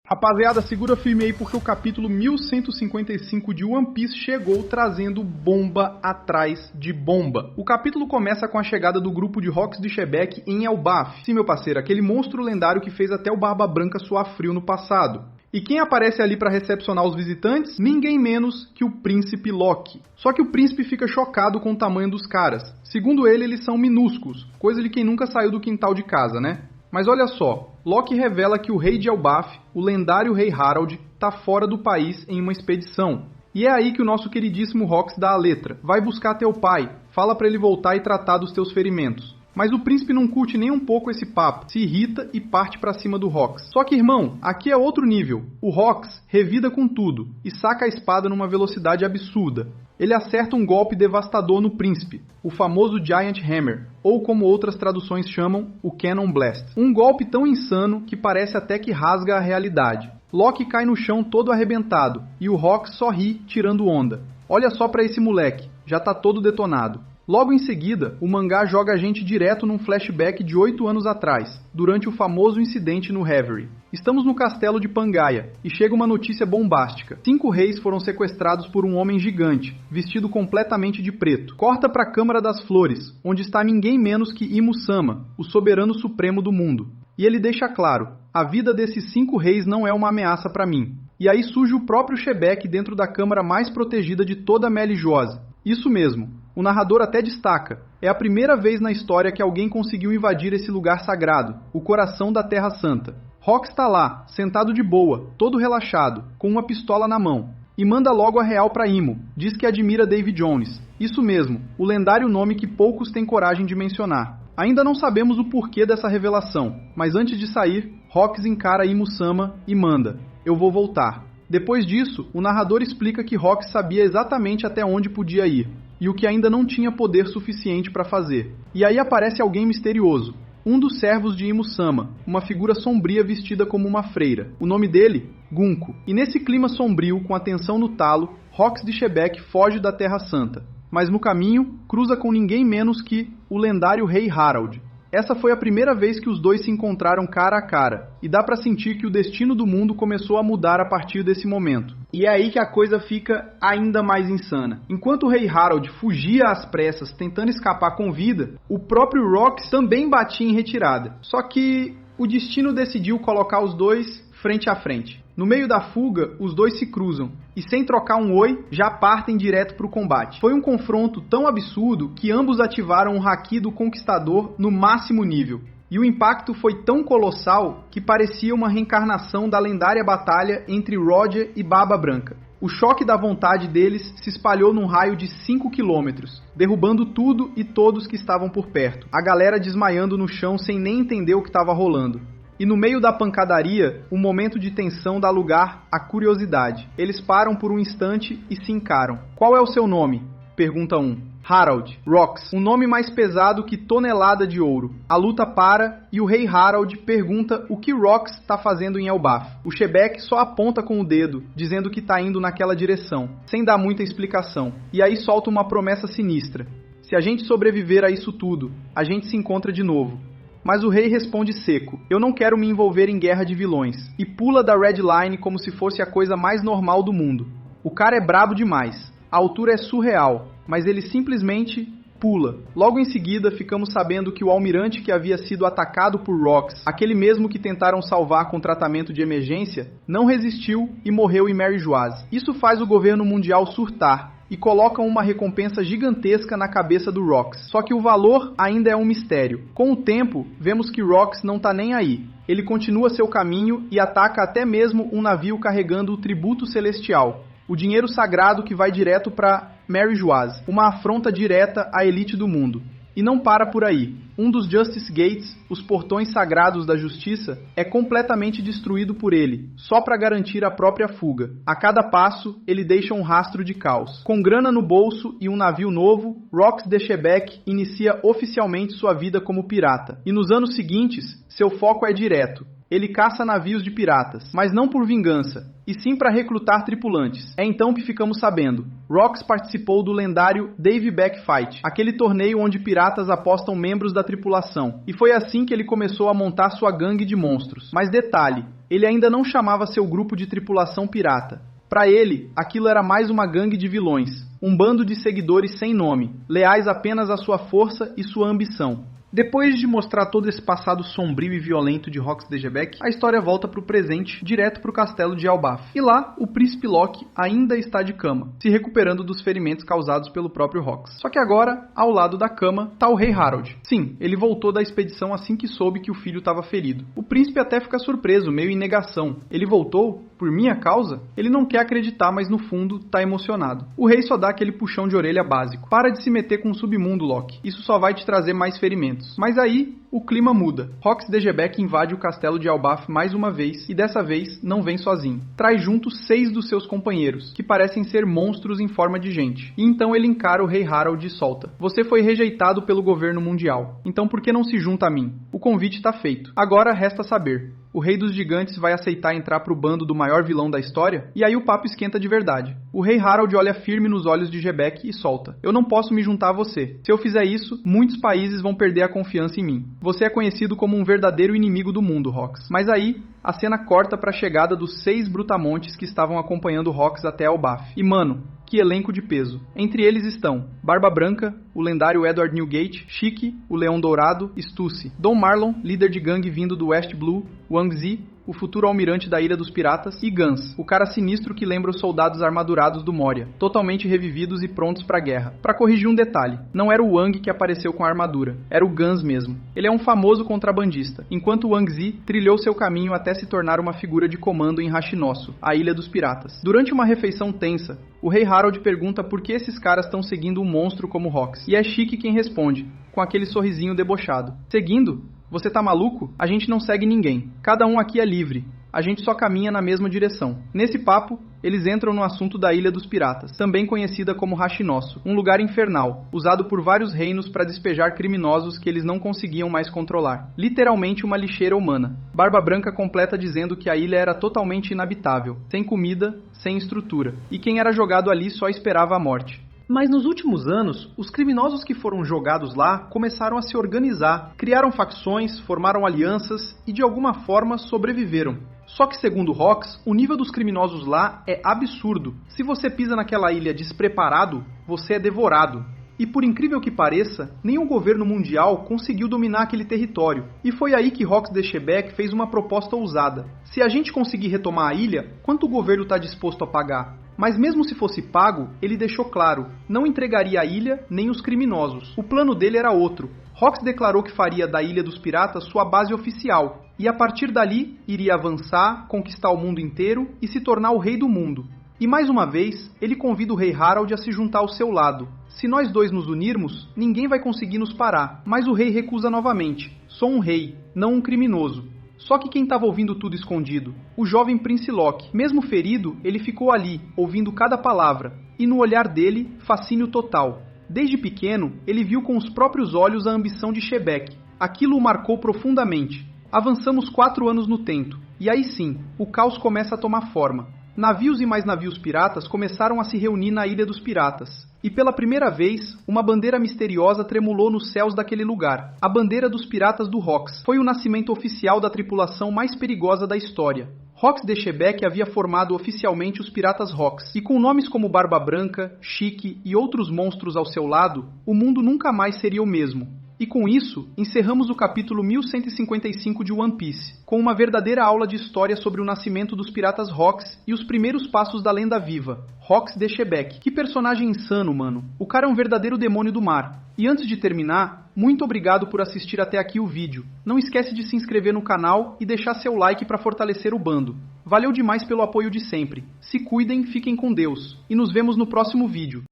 Rapaziada, segura firme aí porque o capítulo 1155 de One Piece chegou trazendo bomba atrás de bomba. O capítulo começa com a chegada do grupo de Hawks de Shebeck em Elbaf. Sim, meu parceiro, aquele monstro lendário que fez até o Barba Branca suar frio no passado. E quem aparece ali para recepcionar os visitantes? Ninguém menos que o Príncipe Loki. Só que o príncipe fica chocado com o tamanho dos caras. Segundo ele, eles são minúsculos, coisa de quem nunca saiu do quintal de casa, né? Mas olha só, Loki revela que o rei de Elbaf, o lendário rei Harald, tá fora do país em uma expedição. E é aí que o nosso queridíssimo Rox dá a letra. Vai buscar teu pai, fala pra ele voltar e tratar dos teus ferimentos. Mas o príncipe não curte nem um pouco esse papo, se irrita e parte pra cima do Rox. Só que, irmão, aqui é outro nível. O Rox revida com tudo e saca a espada numa velocidade absurda. Ele acerta um golpe devastador no príncipe, o famoso Giant Hammer, ou como outras traduções chamam, o Cannon Blast. Um golpe tão insano que parece até que rasga a realidade. Loki cai no chão todo arrebentado, e o Rox só ri, tirando onda. Olha só pra esse moleque, já tá todo detonado. Logo em seguida, o mangá joga a gente direto num flashback de 8 anos atrás, durante o famoso incidente no Reverie. Estamos no castelo de Pangaea, e chega uma notícia bombástica. 5 reis foram sequestrados por um homem gigante, vestido completamente de preto. Corta para a Câmara das Flores, onde está ninguém menos que Imu-sama, o soberano supremo do mundo. E ele deixa claro, a vida desses 5 reis não é uma ameaça para mim. E aí surge o próprio Shebeck dentro da câmara mais protegida de toda a Meligose. Isso mesmo. O narrador até destaca, é a primeira vez na história que alguém conseguiu invadir esse lugar sagrado, o coração da Terra Santa. Rox está lá, sentado de boa, todo relaxado, com uma pistola na mão, e manda logo a real para Imo, diz que admira Davy Jones. Isso mesmo, o lendário nome que poucos têm coragem de mencionar. Ainda não sabemos o porquê dessa revelação, mas antes de sair, Rox encara Imu-sama e manda, eu vou voltar. Depois disso, o narrador explica que Rox sabia exatamente até onde podia ir, e o que ainda não tinha poder suficiente para fazer. E aí aparece alguém misterioso, um dos servos de Imu-sama, uma figura sombria vestida como uma freira. O nome dele? Gunko. E nesse clima sombrio, com a tensão no talo, Rox de Shebeck foge da Terra Santa. Mas no caminho, cruza com ninguém menos que o lendário rei Harald. Essa foi a primeira vez que os dois se encontraram cara a cara, e dá pra sentir que o destino do mundo começou a mudar a partir desse momento. E é aí que a coisa fica ainda mais insana. Enquanto o rei Harald fugia às pressas tentando escapar com vida, o próprio Rox também batia em retirada. Só que o destino decidiu colocar os dois frente a frente. No meio da fuga, os dois se cruzam, e sem trocar um oi, já partem direto para o combate. Foi um confronto tão absurdo que ambos ativaram o Haki do Conquistador no máximo nível. E o impacto foi tão colossal que parecia uma reencarnação da lendária batalha entre Roger e Barba Branca. O choque da vontade deles se espalhou num raio de 5 quilômetros, derrubando tudo e todos que estavam por perto. A galera desmaiando no chão sem nem entender o que estava rolando. E no meio da pancadaria, um momento de tensão dá lugar à curiosidade. Eles param por um instante e se encaram. Qual é o seu nome? Pergunta um. Harald. Rox. Um nome mais pesado que tonelada de ouro. A luta para e o rei Harald pergunta o que Rox está fazendo em Elbaf. O Shebeck só aponta com o dedo, dizendo que está indo naquela direção, sem dar muita explicação. E aí solta uma promessa sinistra. Se a gente sobreviver a isso tudo, a gente se encontra de novo. Mas o rei responde seco, eu não quero me envolver em guerra de vilões, e pula da Red Line como se fosse a coisa mais normal do mundo. O cara é brabo demais, a altura é surreal, mas ele simplesmente pula. Logo em seguida, ficamos sabendo que o almirante que havia sido atacado por Rox, aquele mesmo que tentaram salvar com tratamento de emergência, não resistiu e morreu em Meligose. Isso faz o governo mundial surtar, e colocam uma recompensa gigantesca na cabeça do Rox. Só que o valor ainda é um mistério. Com o tempo, vemos que Rox não tá nem aí. Ele continua seu caminho e ataca até mesmo um navio carregando o tributo celestial, o dinheiro sagrado que vai direto para Meligose, uma afronta direta à elite do mundo. E não para por aí. Um dos Justice Gates, os portões sagrados da justiça, é completamente destruído por ele, só para garantir a própria fuga. A cada passo, ele deixa um rastro de caos. Com grana no bolso e um navio novo, Rox de Shebeck inicia oficialmente sua vida como pirata. E nos anos seguintes, seu foco é direto: Ele caça navios de piratas, mas não por vingança, e sim para recrutar tripulantes. É então que ficamos sabendo. Rox participou do lendário Davy Back Fight, aquele torneio onde piratas apostam membros da tripulação, e foi assim que ele começou a montar sua gangue de monstros. Mas detalhe, ele ainda não chamava seu grupo de tripulação pirata. Para ele, aquilo era mais uma gangue de vilões, um bando de seguidores sem nome, leais apenas à sua força e sua ambição. Depois de mostrar todo esse passado sombrio e violento de Rox de Gebec, a história volta para o presente, direto para o castelo de Elbaf. E lá, o príncipe Loki ainda está de cama, se recuperando dos ferimentos causados pelo próprio Rox. Só que agora, ao lado da cama, está o rei Harald. Sim, ele voltou da expedição assim que soube que o filho estava ferido. O príncipe até fica surpreso, meio em negação. Ele voltou? Por minha causa? Ele não quer acreditar, mas no fundo tá emocionado. O rei só dá aquele puxão de orelha básico. Para de se meter com o submundo, Loki. Isso só vai te trazer mais ferimentos. Mas aí, o clima muda. Rox de Gebec invade o castelo de Elbaf mais uma vez, e dessa vez não vem sozinho. Traz junto 6 dos seus companheiros, que parecem ser monstros em forma de gente. E então ele encara o rei Harald e solta. Você foi rejeitado pelo governo mundial. Então por que não se junta a mim? O convite tá feito. Agora resta saber. O rei dos gigantes vai aceitar entrar pro bando do maior vilão da história? E aí o papo esquenta de verdade. O rei Harald olha firme nos olhos de Gebec e solta. Eu não posso me juntar a você. Se eu fizer isso, muitos países vão perder a confiança em mim. Você é conhecido como um verdadeiro inimigo do mundo, Rox. Mas aí, a cena corta para a chegada dos 6 brutamontes que estavam acompanhando Rox até Elbaf. E mano, que elenco de peso. Entre eles estão Barba Branca, o lendário Edward Newgate, Chique, o Leão Dourado, Stussy, Don Marlon, líder de gangue vindo do West Blue, Wang Zi, o futuro almirante da Ilha dos Piratas, e Gans, o cara sinistro que lembra os soldados armadurados do Moria, totalmente revividos e prontos pra guerra. Pra corrigir um detalhe, não era o Wang que apareceu com a armadura, era o Gans mesmo. Ele é um famoso contrabandista, enquanto Wang Zi trilhou seu caminho até se tornar uma figura de comando em Hashinosu, a Ilha dos Piratas. Durante uma refeição tensa, o rei Harald pergunta por que esses caras estão seguindo um monstro como Rox, e é Chique quem responde, com aquele sorrisinho debochado. Seguindo? Você tá maluco? A gente não segue ninguém. Cada um aqui é livre. A gente só caminha na mesma direção. Nesse papo, eles entram no assunto da Ilha dos Piratas, também conhecida como Hashinosu, um lugar infernal, usado por vários reinos para despejar criminosos que eles não conseguiam mais controlar. Literalmente uma lixeira humana. Barba Branca completa dizendo que a ilha era totalmente inabitável, sem comida, sem estrutura, e quem era jogado ali só esperava a morte. Mas nos últimos anos, os criminosos que foram jogados lá começaram a se organizar, criaram facções, formaram alianças e de alguma forma sobreviveram. Só que segundo Rox, o nível dos criminosos lá é absurdo. Se você pisa naquela ilha despreparado, você é devorado. E por incrível que pareça, nenhum governo mundial conseguiu dominar aquele território. E foi aí que Rox de Gebec fez uma proposta ousada. Se a gente conseguir retomar a ilha, quanto o governo está disposto a pagar? Mas mesmo se fosse pago, ele deixou claro, não entregaria a ilha nem os criminosos. O plano dele era outro. Rox declarou que faria da Ilha dos Piratas sua base oficial, e a partir dali iria avançar, conquistar o mundo inteiro e se tornar o rei do mundo. E mais uma vez, ele convida o rei Harald a se juntar ao seu lado. Se nós dois nos unirmos, ninguém vai conseguir nos parar. Mas o rei recusa novamente. Sou um rei, não um criminoso. Só que quem estava ouvindo tudo escondido? O jovem Prince Loki. Mesmo ferido, ele ficou ali, ouvindo cada palavra. E no olhar dele, fascínio total. Desde pequeno, ele viu com os próprios olhos a ambição de Shebec. Aquilo o marcou profundamente. Avançamos 4 anos no tempo. E aí sim, o caos começa a tomar forma. Navios e mais navios piratas começaram a se reunir na Ilha dos Piratas. E pela primeira vez, uma bandeira misteriosa tremulou nos céus daquele lugar. A bandeira dos piratas do Rox. Foi o nascimento oficial da tripulação mais perigosa da história. Rox de Gebec havia formado oficialmente os Piratas Rox. E com nomes como Barba Branca, Chique e outros monstros ao seu lado, o mundo nunca mais seria o mesmo. E com isso, encerramos o capítulo 1155 de One Piece, com uma verdadeira aula de história sobre o nascimento dos Piratas Rox e os primeiros passos da lenda viva, Rox de Gebec. Que personagem insano, mano. O cara é um verdadeiro demônio do mar. E antes de terminar, muito obrigado por assistir até aqui o vídeo. Não esquece de se inscrever no canal e deixar seu like para fortalecer o bando. Valeu demais pelo apoio de sempre. Se cuidem, fiquem com Deus. E nos vemos no próximo vídeo.